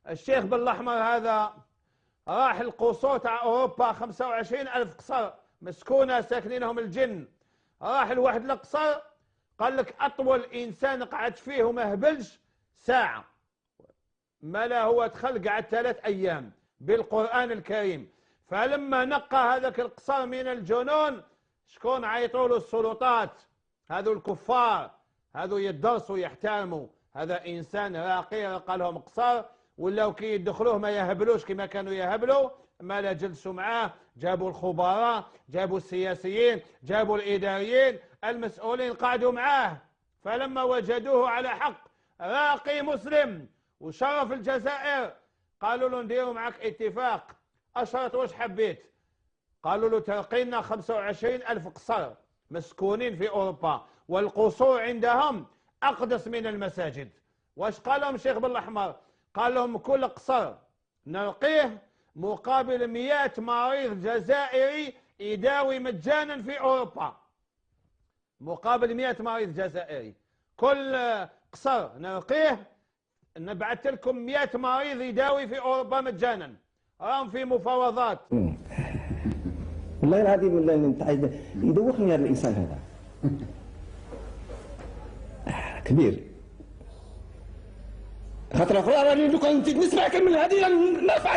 الشيخ بالأحمر هذا راح القصور تاع أوروبا 25,000 قصر مسكونة ساكنينهم الجن. راح لواحد القصر قال لك أطول إنسان قعد فيه وما هبلش ساعة. ما لا هو دخل قعد 3 أيام بالقرآن الكريم. فلما نقى هذاك القصر من الجنون شكون عيطوا له؟ السلطات. هذو الكفار هذو يدرسوا يحترموا. هذا إنسان راقي رقى لهم قصر ولاو كي يدخلوه ما يهبلوش كما كانوا يهبلوا. ما لا جلسوا معاه، جابوا الخبراء، جابوا السياسيين، جابوا الإداريين، المسؤولين قعدوا معاه. فلما وجدوه على حق راقي مسلم وشرف الجزائر قالوا له نديروا معك اتفاق. أشرت واش حبيت؟ قالوا له تلقينا 25,000 قصر مسكونين في أوروبا والقصور عندهم أقدس من المساجد. واش قال لهم الشيخ بالأحمر؟ قال لهم كل قصر نلقيه مقابل 100 مريض جزائري يداوي مجانا في أوروبا. مقابل 100 مريض جزائري كل قصر نلقيه نبعث لكم 100 مريض يداوي في أوروبا مجانا. راهم في مفاوضات. والله العظيم والله انت يدوخني هذا الانسان هذا كبير. خاطر اخويا راني دوكا نسمع كلمه هذه نرفع